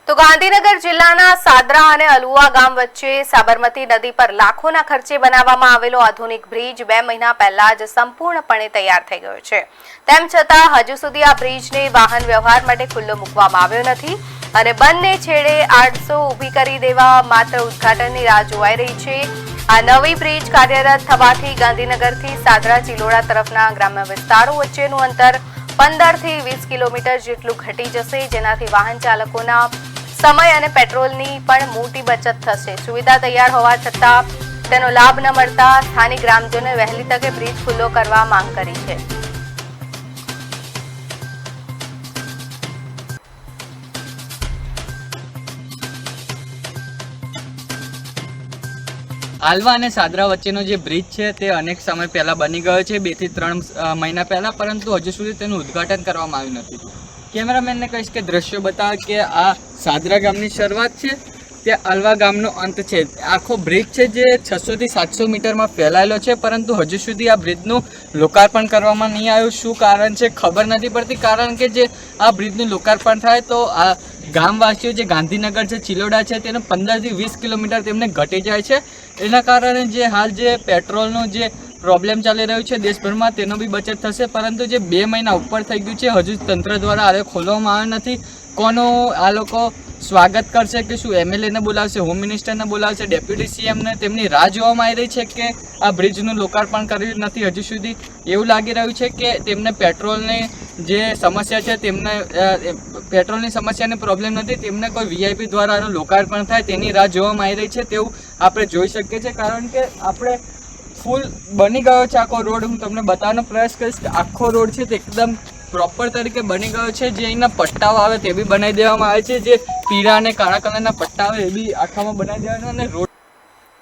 તો ગાંધીનગર જિલ્લાના સાદરા અને અલુવા ગામ વચ્ચે સાબરમતી નદી પર લાખોના ખર્ચે બનાવવામાં આવેલો આધુનિક બ્રિજ 2 મહિના પહેલા જ સંપૂર્ણપણે તૈયાર થઈ ગયો છે। તેમ છતાં હજુ સુધી આ બ્રિજને વાહન વ્યવહાર માટે ખુલ્લો મૂકવામાં આવ્યો નથી અને બંને છેડે 800 ઊભી કરી દેવા માત્ર ઉદ્ઘાટનની રાહ જોવાઈ રહી છે। આ નવી બ્રિજ કાર્યરત થવાથી ગાંધીનગરથી સાદરા ચિલોડા તરફના ગ્રામ્ય વિસ્તારો વચ્ચેનું અંતર 15 થી 20 કિલોમીટર જેટલું ઘટી જશે, જેનાથી વાહન ચાલકોના સમય અને પેટ્રોલની પણ મોટી બચત થશે। સુવિધા તૈયાર હોવા છતાં તેનો લાભ ન મળતા સ્થાનિક ગ્રામજનોએ વહેલી તકે બ્રિજ ખુલ્લો કરવા માંગ કરી છે। આલવા અને સાદરા વચ્ચેનો જે બ્રિજ છે તે અનેક સમય પહેલા બની ગયો છે, 2 થી 3 મહિના પહેલા, પરંતુ હજુ સુધી તેનું ઉદ્ઘાટન કરવામાં આવ્યું નથી। કેમેરામેનને કહીશ કે દ્રશ્યો બતાવે કે આ સાદરા ગામની શરૂઆત છે, તે આલવા ગામનો અંત છે। આખો બ્રિજ છે જે 600 થી 700 મીટરમાં ફેલાયેલો છે, પરંતુ હજુ સુધી આ બ્રિજનું લોકાર્પણ કરવામાં નહીં આવ્યું। શું કારણ છે ખબર નથી પડતી, કારણ કે જે આ બ્રિજનું લોકાર્પણ થાય તો આ ગામવાસીઓ જે ગાંધીનગર છે, ચિલોડા છે, તેનો 15 થી 20 કિલોમીટર તેમને ઘટી જાય છે। એના કારણે જે હાલ જે પેટ્રોલનો જે પ્રોબ્લેમ ચાલી રહ્યો છે દેશભરમાં, તેનો બી બચત થશે, પરંતુ જે 2 મહિના ઉપર થઈ ગયું છે, હજુ તંત્ર દ્વારા આ ખોલવામાં આવ્યો નથી। કોનું આ લોકો સ્વાગત કરશે કે શું એમએલએને બોલાવશે, હોમ મિનિસ્ટરને બોલાવશે, ડેપ્યુટી સીએમને, તેમની રાહ જોવામાં આવી રહી છે કે આ બ્રિજનું લોકાર્પણ કર્યું નથી હજુ સુધી। એવું લાગી રહ્યું છે કે તેમને પેટ્રોલની જે સમસ્યા છે, તેમને પેટ્રોલની સમસ્યાને પ્રોબ્લેમ નથી, તેમને કોઈ વીઆઈપી દ્વારા આનું લોકાર્પણ થાય તેની રાહ જોવામાં આવી રહી છે, તેવું આપણે જોઈ શકીએ છીએ। કારણ કે આપણે ફૂલ બની ગયો છે આખો રોડ, હું તમને બતાવવાનો પ્રયાસ કરીશ કે આખો રોડ છે તે એકદમ પ્રોપર તરીકે બની ગયો છે। જે અહીંના પટ્ટાઓ આવે તે બી બનાવી દેવામાં આવે છે, જે પીળા અને કાળા કલરના પટ્ટા આવે એ બી આખામાં બનાવી દેવાના, અને રોડ